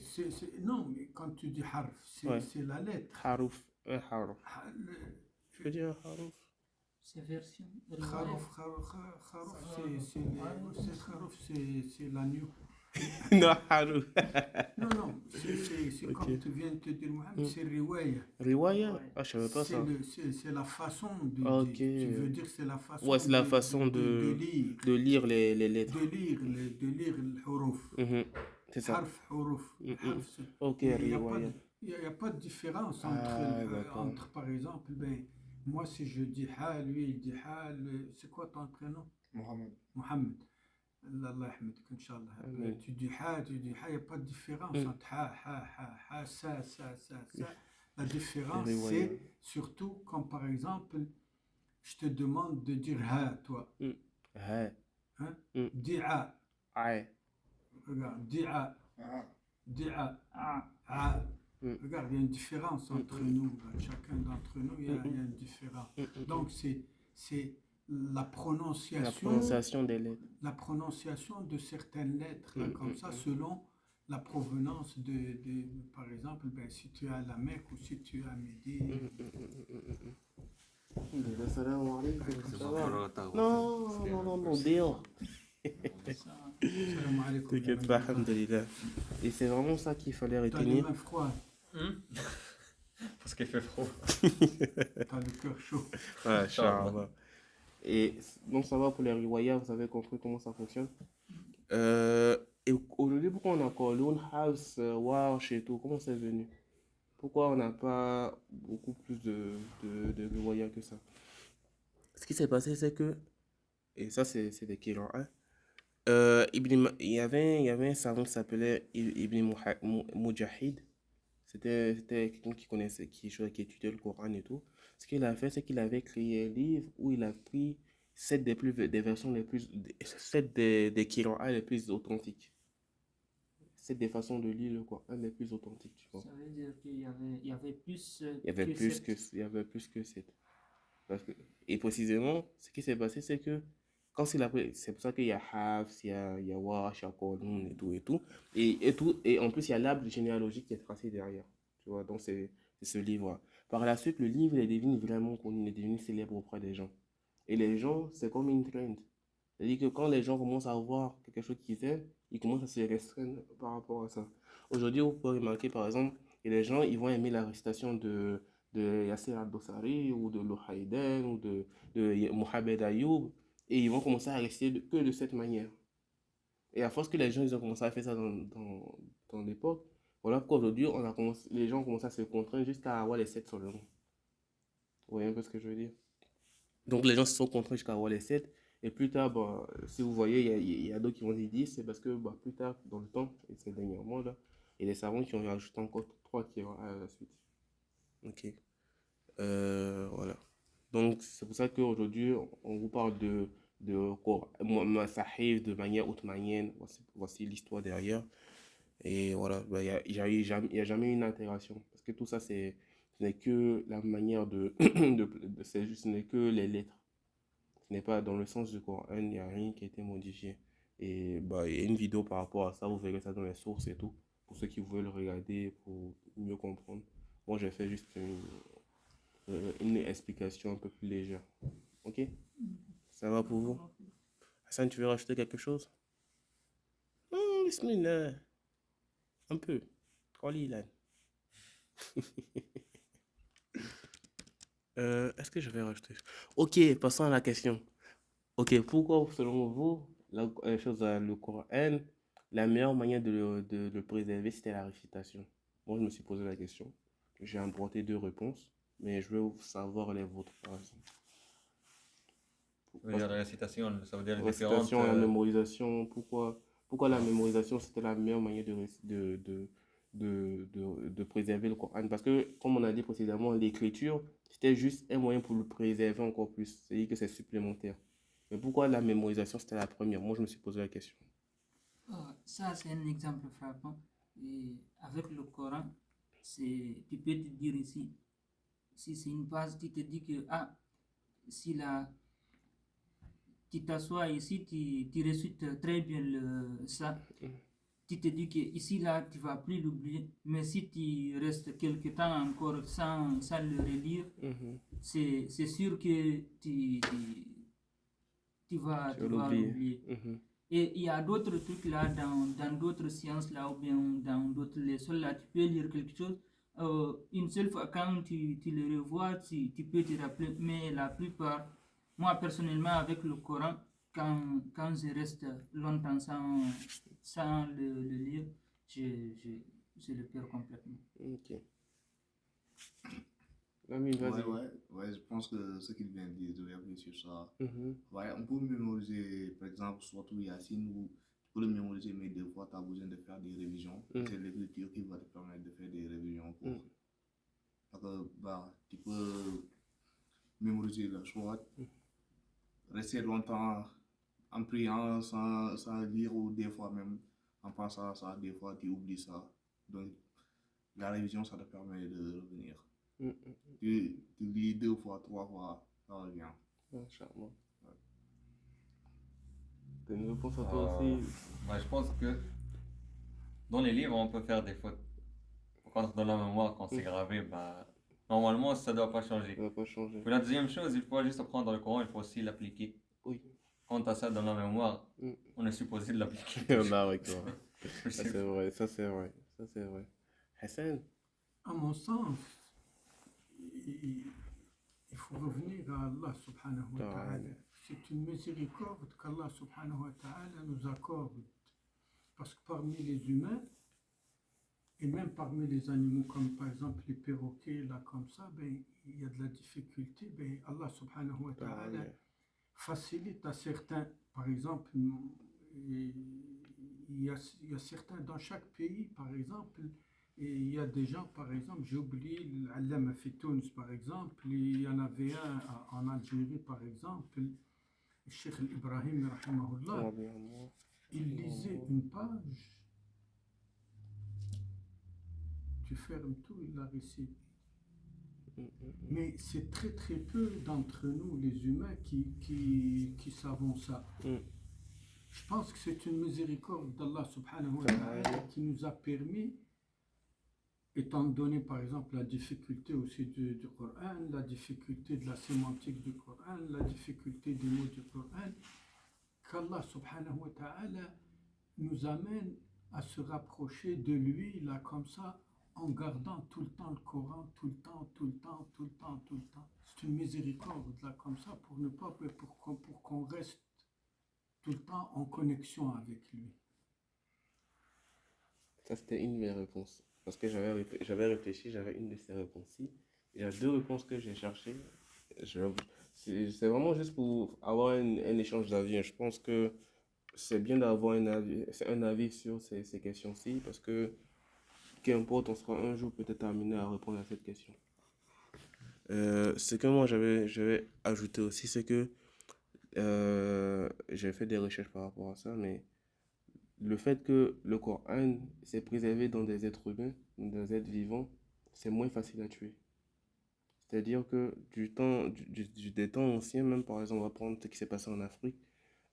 Non, mais quand tu dis harf, c'est la lettre. Haruf. Haruf. Je veux dire haruf. C'est version. Haruf, c'est l'agneau. Non, haruf. Non, c'est comme tu viens de te dire, Mohamed, c'est riwaya. Riwaya? Ah, je savais pas ça. C'est la façon de dire. Tu veux dire, c'est la façon. Ouais, c'est la façon de lire les lettres. De lire le huruf. C'est ça. Harf, huruf. Ok, riwaya. Il n'y a pas de différence entre, par exemple, moi si je dis ha, lui il dit ha, c'est quoi ton prénom? Mohamed. Allah yahmedik, Inch'Allah. Tu dis ha, il n'y a pas de différence entre ha, ça. La différence, c'est surtout quand, par exemple, je te demande de dire ha, toi. Ha. Hein? Di'a. Regarde, di'a. Regarde, il y a une différence entre nous. Chacun d'entre nous, il y a une différence. Donc, c'est la prononciation des lettres. La prononciation de certaines lettres, comme ça, selon la provenance par exemple, si tu es à la Mecque ou si tu es à Midi. Non, dehors. T'inquiète pas, alhamdoulilah. Et c'est vraiment ça qu'il fallait retenir. T'as les mains froides. Parce qu'il fait froid. T'as le cœur chaud. Ouais, Inch'Allah. Et donc ça va pour les riwaya, vous avez compris comment ça fonctionne. Et aujourd'hui, pourquoi on a Qawlun, House, Warsh et tout, comment c'est venu? Pourquoi on n'a pas beaucoup plus de riwaya que ça? Ce qui s'est passé, c'est que, et ça c'est des Kiran 1, il y avait un savant qui s'appelait Ibn Mujahid. C'était quelqu'un qui connaissait, qui étudiait le Coran et tout. Ce qu'il a fait, c'est qu'il avait créé un livre où il a pris 7 des Qur'ans les plus authentiques. 7 des façons de lire le Coran les plus authentiques, tu vois. Ça veut dire qu'il y avait plus il y avait plus que 7. Et précisément, ce qui s'est passé, c'est que c'est pour ça qu'il y a Hafs, il y a Warsh, il y a Qawlun et tout. Et en plus, il y a l'arbre généalogique qui est tracé derrière. Tu vois, donc c'est ce livre. Par la suite, le livre il est devenu vraiment connu, il est devenu célèbre auprès des gens. Et les gens, c'est comme une trend. C'est-à-dire que quand les gens commencent à voir quelque chose qu'ils aiment, ils commencent à se restreindre par rapport à ça. Aujourd'hui, vous pouvez remarquer, par exemple, que les gens, ils vont aimer la récitation de Yasser al-Dosari ou de Louhaïden ou de Mohamed Ayoub. Et ils vont commencer à réciter que de cette manière. Et à force que les gens ils ont commencé à faire ça dans l'époque, voilà pourquoi aujourd'hui les gens commencent à se contraindre jusqu'à avoir les 7 seulement. Vous voyez un peu ce que je veux dire? Donc les gens se sont contraints jusqu'à avoir les 7. Et plus tard, si vous voyez, il y a d'autres qui vont dire 10, c'est parce que plus tard, dans le temps, et ces dernièrement, là, il y a des savants qui ont rajouté encore 3 qui vont à la suite. Ok. Voilà. Donc, c'est pour ça qu'aujourd'hui, on vous parle de Sahih de manière ottomanienne. Voici l'histoire derrière. Et voilà, bah, y a jamais une intégration. Parce que tout ça, ce n'est que la manière ce n'est que les lettres. Ce n'est pas dans le sens du Coran, il n'y a rien qui a été modifié. Et bah, il y a une vidéo par rapport à ça, vous verrez ça dans les sources et tout. Pour ceux qui veulent regarder, pour mieux comprendre. Moi, j'ai fait juste une explication un peu plus légère. Ok? Ça va pour vous? Hassan, tu veux rajouter quelque chose? Bismillah. Un peu. Qalilan. Est-ce que je vais rajouter? Ok, passons à la question. Ok, pourquoi, selon vous, le Coran, la meilleure manière de le préserver, c'était la récitation? Moi, je me suis posé la question. J'ai emprunté 2 réponses, mais je veux savoir les vôtres, par exemple. La récitation, ça veut dire La les différentes... récitation, la mémorisation, pourquoi la mémorisation, c'était la meilleure manière de préserver le Coran? Parce que, comme on a dit précédemment, l'écriture, c'était juste un moyen pour le préserver encore plus. C'est-à-dire que c'est supplémentaire. Mais pourquoi la mémorisation, c'était la première? Moi, je me suis posé la question. Ça, c'est un exemple frappant. Et avec le Coran, tu peux te dire ici, si c'est une page, tu te dis que, si la, tu t'assois ici, tu récites très bien ça. Tu te dis que ici, là, tu ne vas plus l'oublier. Mais si tu restes quelque temps encore sans le relire, c'est sûr que tu vas l'oublier. Et il y a d'autres trucs là, dans d'autres sciences là, ou bien dans d'autres leçons là, tu peux lire quelque chose. Une seule fois, quand tu le revois, tu peux te rappeler. Mais la plupart, moi personnellement, avec le Coran, quand je reste longtemps sans le lire, je le perds complètement. Ok. Ouais, je pense que ce qu'il vient de dire, je vais appuyer sur ça. Ouais, on peut mémoriser, par exemple, surtout Yacine, où tu peux le mémoriser, mais des fois, tu as besoin de faire des révisions. C'est l'écriture qui va te permettre de faire des révisions pour. Donc, tu peux mémoriser la chose, rester longtemps en priant sans lire, ou des fois même en pensant à ça, des fois tu oublies ça. Donc, la révision, ça te permet de revenir. Tu lis 2 fois, 3 fois, ça revient. Charmant. T'as une réponse à toi aussi? Je pense que dans les livres, on peut faire des fautes. Quand dans la mémoire, quand c'est gravé, normalement, ça ne doit pas changer. Ça ne doit pas changer. Puis la deuxième chose, il faut juste apprendre le Coran, il faut aussi l'appliquer. Oui. Quand tu as ça dans la mémoire, on est supposé de l'appliquer. Ça c'est vrai, ça c'est vrai. Hassan? À mon sens, il faut revenir à Allah subhanahu wa ta'ala. C'est une miséricorde qu'Allah subhanahu wa ta'ala nous accorde. Parce que parmi les humains, et même parmi les animaux, comme par exemple les perroquets, là comme ça, il y a de la difficulté. Allah subhanahu wa ta'ala facilite à certains. Par exemple, il y a certains dans chaque pays, par exemple, et il y a des gens, par exemple, j'ai oublié l'Allama fi Tunis, par exemple, il y en avait un en Algérie, par exemple, le Cheikh Ibrahim, rahimahullah, il lisait une page, tu fermes tout, il la récite. Mais c'est très très peu d'entre nous, les humains, qui savons ça. Je pense que c'est une miséricorde d'Allah subhanahu wa ta'ala qui nous a permis, étant donné par exemple la difficulté aussi du Coran, la difficulté de la sémantique du Coran, la difficulté des mots du Coran, qu'Allah subhanahu wa ta'ala nous amène à se rapprocher de lui, là comme ça, en gardant tout le temps le Coran, tout le temps. C'est une miséricorde, là comme ça, pour qu'on reste tout le temps en connexion avec lui. Ça, c'était une de mes réponses. Parce que j'avais réfléchi, j'avais une de ces réponses-ci. Il y a 2 réponses que j'ai cherchées. C'est vraiment juste pour avoir un échange d'avis. Je pense que c'est bien d'avoir un avis sur ces questions-ci, parce que qu'importe, on sera un jour peut-être amené à répondre à cette question. Ce que moi j'avais ajouté aussi, c'est que j'ai fait des recherches par rapport à ça, mais le fait que le Coran s'est préservé dans des êtres humains, dans des êtres vivants, c'est moins facile à tuer. C'est-à-dire que des temps anciens, même par exemple, on va prendre ce qui s'est passé en Afrique,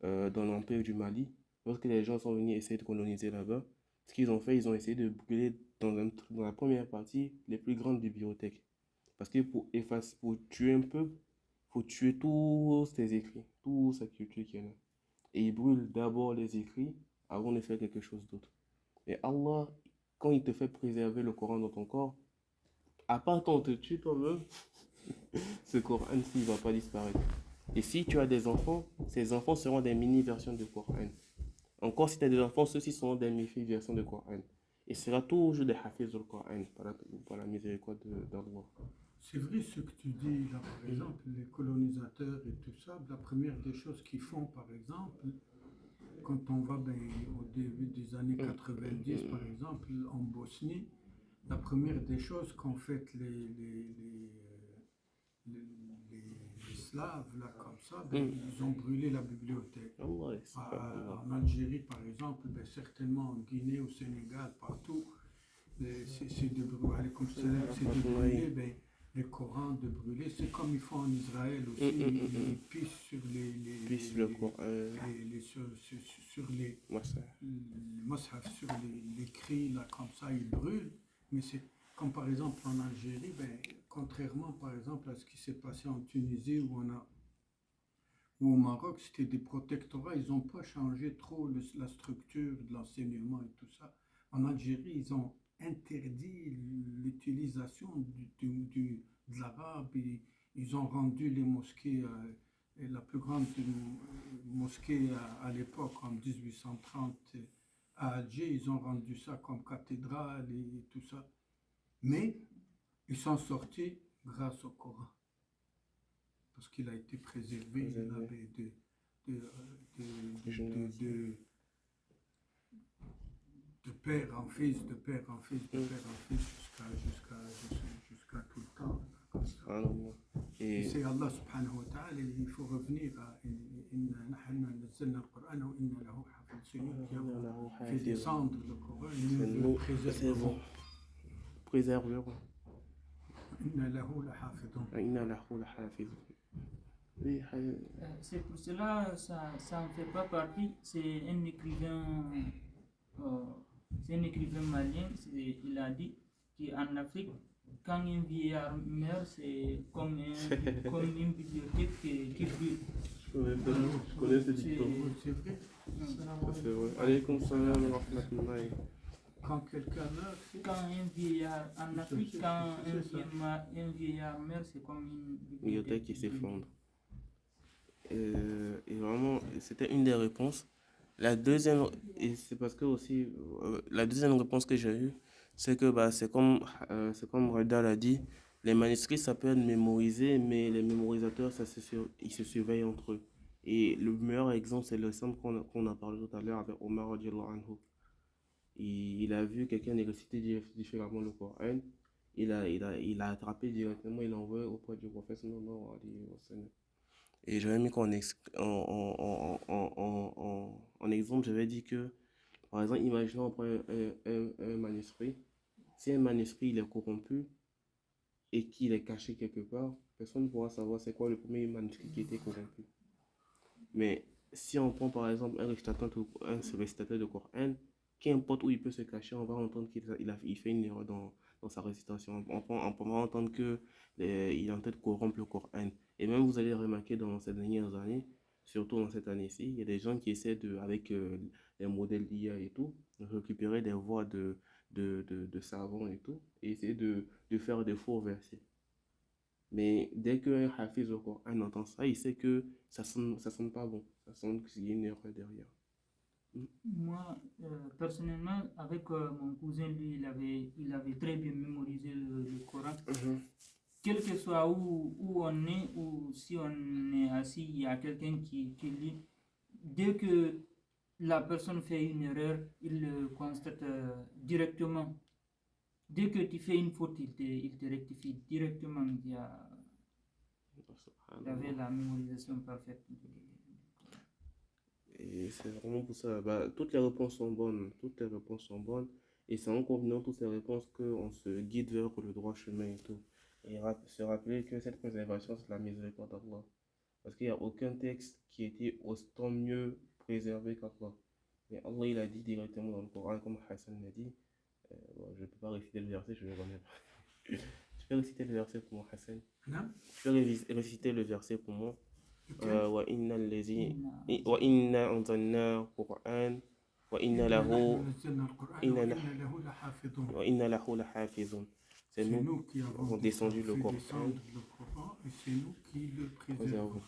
dans l'empire du Mali, lorsque les gens sont venus essayer de coloniser là-bas, ce qu'ils ont fait, ils ont essayé de brûler dans la première partie les plus grandes bibliothèques. Parce que pour tuer un peuple, il faut tuer tous ses écrits, toute sa culture qu'il y en a. Et ils brûlent d'abord les écrits avant de faire quelque chose d'autre. Et Allah, quand il te fait préserver le Coran dans ton corps, à part quand on te tue toi-même, ce Coran, il ne va pas disparaître. Et si tu as des enfants, ces enfants seront des mini-versions de Coran. Encore si tu as des enfants, ceux-ci seront des mini-versions de Coran. Et ce sera toujours des hafiz du Coran par la miséricorde d'Allah. C'est vrai ce que tu dis là, par exemple, les colonisateurs et tout ça, la première des choses qu'ils font, par exemple, quand on va au début des années 90, par exemple, en Bosnie, la première des choses qu'ont fait les Slaves, là, comme ça, ils ont brûlé la bibliothèque. En Algérie, par exemple, certainement en Guinée, au Sénégal, partout, c'est de brûler, les Corans de brûler. C'est comme ils font en Israël aussi, ils pissent sur sur les mushaf, sur l'écrit, là, comme ça, ils brûlent. Mais c'est comme par exemple en Algérie, contrairement par exemple à ce qui s'est passé en Tunisie ou au Maroc, c'était des protectorats, ils n'ont pas changé trop la structure de l'enseignement et tout ça. En Algérie, ils ont interdit l'utilisation de l'arabe, ils ont rendu les mosquées, la plus grande mosquée à l'époque, en 1830, à Alger, ils ont rendu ça comme cathédrale et tout ça. Mais ils sont sortis grâce au Coran. Parce qu'il a été préservé, il avait de père en fils, de père en fils, de père en fils, jusqu'à tout le temps. Et c'est Allah subhanahu wa ta'ala, il faut revenir à fait descendre le Coran, nous préserverons. C'est pour cela, ça n'en fait pas partie. C'est un écrivain malien, il a dit qu'en Afrique, quand un vieillard meurt, c'est comme une bibliothèque qui brûle. Je connais ce dicton. C'est vrai. C'est vrai. Alaykoum salam wa rahmatullahi. Quand quelqu'un meurt, quand un vieillard en Afrique, quand un vieillard meurt, c'est comme une bibliothèque qui s'effondre. Et vraiment, c'était une des réponses. La deuxième, et c'est parce que aussi, la deuxième réponse que j'ai eue, c'est que c'est comme Reda l'a dit, les manuscrits ça peut être mémorisé, mais les mémorisateurs, ils se surveillent entre eux. Et le meilleur exemple, c'est l'exemple qu'on a parlé tout à l'heure avec Omar radiallahu anhu. Il a vu quelqu'un réciter différemment le Coran, il a attrapé directement, il l'a envoyé auprès du prophète sallallahu alayhi wa sallam. Et j'avais mis en exemple, j'avais dit que, par exemple, imaginons on prend un manuscrit. Si un manuscrit il est corrompu et qu'il est caché quelque part, personne ne pourra savoir c'est quoi le premier manuscrit qui était corrompu. Mais si on prend par exemple un récitateur de Coran, qu'importe où il peut se cacher, on va entendre qu'il fait une erreur dans sa récitation. On va entendre qu'il est en train de corrompre le Coran. Et même vous allez remarquer dans ces dernières années, surtout dans cette année-ci, il y a des gens qui essaient avec les modèles d'IA et tout, de récupérer des voix de savants et tout, et essayer de faire des faux versets. Mais dès qu'un hafiz au Coran entend ça, il sait que ça sonne pas bon, ça sonne qu'il y a une erreur derrière. Moi, personnellement, avec mon cousin, lui, il avait très bien mémorisé le Coran. Quel que soit où on est, ou si on est assis, il y a quelqu'un qui lit. Dès que la personne fait une erreur, il le constate directement. Dès que tu fais une faute, il te rectifie directement. Il avait la mémorisation parfaite. Et c'est vraiment pour ça. Bah, toutes les réponses sont bonnes. Toutes les réponses sont bonnes. Et c'est en combinant toutes ces réponses qu'on se guide vers le droit chemin et tout. Et se rappeler que cette préservation, c'est la miséricorde d'Allah. Parce qu'il n'y a aucun texte qui a été autant mieux préservé qu'Allah. Et Allah, il a dit directement dans le Coran, comme Hassan l'a dit. Bon, je ne peux pas réciter le verset, je vais remettre. Tu peux réciter le verset pour moi, Hassan? Non? Tu peux réciter le verset pour moi? وإن الذي وإنا أنزلنا القرآن وإن له لحافظون. C'est nous qui avons descendu le Coran et c'est nous qui le préservons.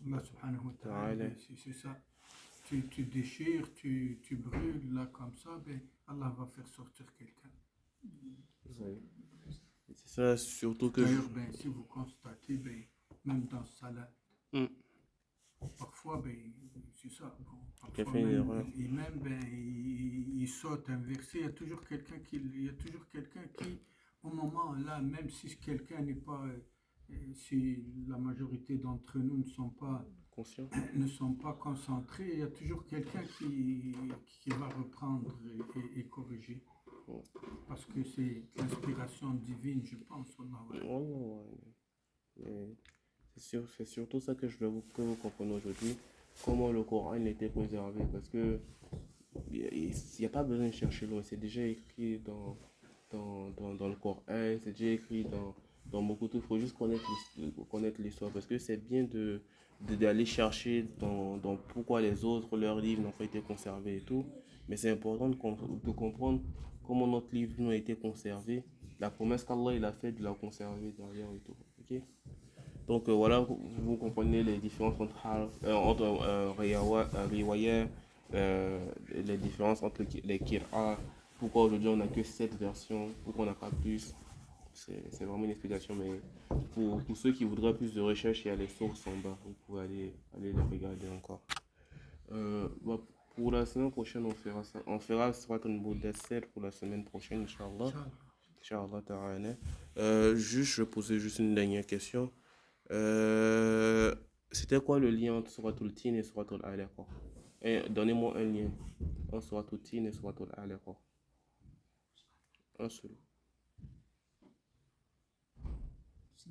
Allah subhanahu wa ta'ala, c'est ça. Tu déchires, tu brûles là comme ça, ben Allah va faire sortir quelqu'un. C'est ça, surtout que... D'ailleurs, ben, si vous constatez, ben, même dans Salat, parfois, ben, c'est ça. Bon, parfois même, ben, il saute un verset. Il y a toujours quelqu'un qui, au moment là, même si quelqu'un n'est pas, si la majorité d'entre nous ne sont pas conscients, ne sont pas concentrés, il y a toujours quelqu'un qui va reprendre et corriger. Parce que c'est l'inspiration divine, je pense. C'est surtout ça que je veux que vous compreniez aujourd'hui, comment le Coran était préservé, parce que il n'y a pas besoin de chercher loin, c'est déjà écrit dans le Coran, c'est déjà écrit dans beaucoup de trucs. Il faut juste connaître l'histoire, parce que c'est bien d'aller chercher dans pourquoi les autres, leurs livres n'ont pas été conservés et tout, mais c'est important de comprendre comment notre livre nous a été conservé, la promesse qu'Allah il a fait de la conserver derrière et tout. Ok? Donc voilà, vous comprenez les différences entre riwaya, les différences entre les Qur'an, pourquoi aujourd'hui on n'a que 7 versions, pourquoi on n'a pas plus. C'est vraiment une explication, mais pour ceux qui voudraient plus de recherche, il y a les sources en bas, vous pouvez aller les regarder encore. Pour la semaine prochaine, on fera Surat al-Mudaththir pour la semaine prochaine, Inch'Allah. Inch'Allah ta'ala. Je posais juste une dernière question. C'était quoi le lien entre Surat al-Tin et Surat al-Alaq? Donnez-moi un lien entre Surat al-Tin et Surat al-Alaq. Un seul.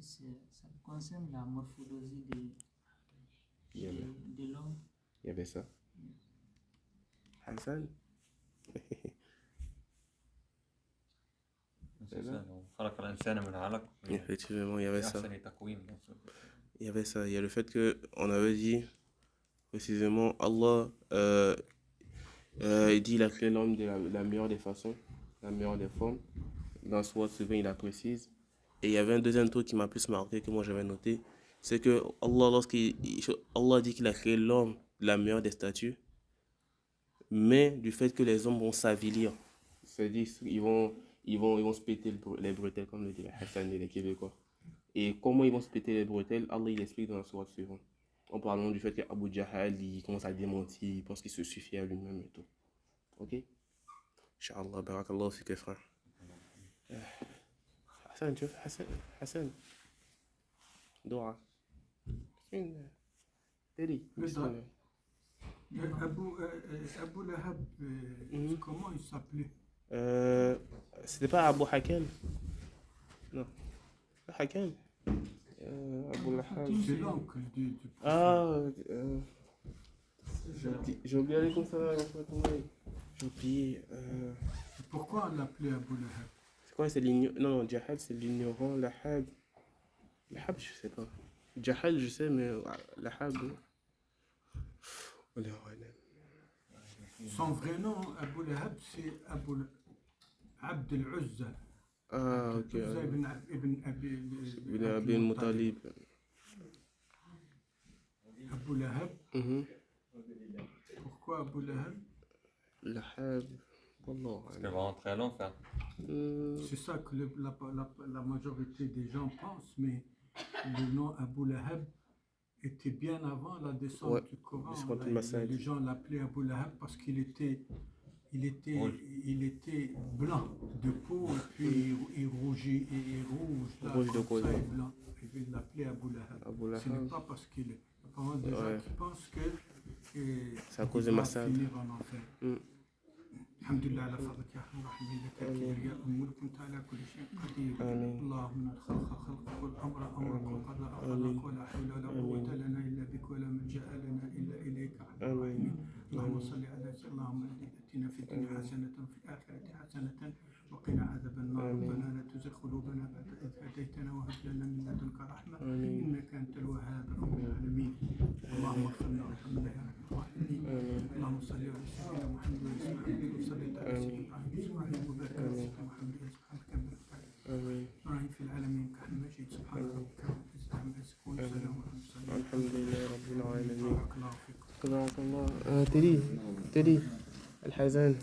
Si ça concerne la morphologie de l'homme. Il y avait ça. Hassan. Effectivement, il y avait ça. Il y avait ça. Il y a le fait qu'on avait dit précisément Allah il dit il a créé l'homme de la meilleure des façons, la meilleure des formes. Dans ce word souvent il la précise. Et il y avait un deuxième truc qui m'a plus marqué, que moi j'avais noté, c'est que Allah, Allah dit qu'il a créé l'homme de la meilleure des statues, mais du fait que les hommes vont s'avilir, c'est-à-dire ils vont se péter les bretelles, comme le dit Hassan et les Québécois. Et comment ils vont se péter les bretelles, Allah il explique dans la sourate suivante, en parlant du fait qu'Abu Jahal il commence à démentir, il pense qu'il se suffit à lui-même et tout. Ok? Inch'Allah, barakallahu fik frère. Hassan, tu veux Hassan Dora. Teddy. Abu Lahab, comment il s'appelait? C'était pas Abu Hakem? Non. Hakem? Abu Lahab. C'est l'oncle du j'ai oublié les consonnes. J'ai oublié. Pourquoi on l'appelait Abu Lahab? C'est quoi? C'est l'ignorant? Non, Jahal, c'est l'ignorant. Lahab, je sais pas. Jahal, je sais, mais Lahab. Son vrai nom, Abu Lahab, c'est Abu Abd al-Uzza. Ah, ok. Ibn Abi al-Muttalib. Abu Lahab. Pourquoi Abu Lahab? Lahab. Parce qu'elle va rentrer à l'enfer. C'est ça que la majorité des gens pensent, mais le nom Abu Lahab était bien avant la descente du Coran. Les gens l'appelaient Abu Lahab parce qu'il était il était blanc de peau, et puis il rougit et rouge, là, Rouge de comme ça, couleur. et blanc. Et il l'appelait Abou Lahab. Abou Lahab. Ce n'est pas parce qu'il est. Apparemment, des gens qui pensent que c'est à cause de il va Massad. finir en enfer. الحمد لله على فضلك يا ارحم الراحمين لك الكبرياء والملك انت على كل شيء قدير اللهم الخلق خلقك والامر امرك والقضاء قضاءك ولا حول ولا قوه لنا الا بك ولا ملجا لنا الا اليك ارحم الراحمين اللهم صل على سيدنا اللهم اتنا في الدنيا حسنه وفي الاخره حسنه وقنا عذاب النار ربنا لا تزغ قلوبنا بعد إذ هديتنا وهب لنا من لدنك رحمة إنك أنت الوهاب رب العالمين اللهم اغفر لنا وارحمنا يا رب الراحمين اللهم صل على سيدنا محمد وسلم وصل على سيدنا محمد وبارك على سيدنا محمد سبحانك إبراهيم في العالمين كحمد مجيد سبحان ربك رب العزة عما يصفون وسلام على المرسلين الحمد لله رب العالمين. بارك الله فيكم. تبارك الله. تدي الحزان.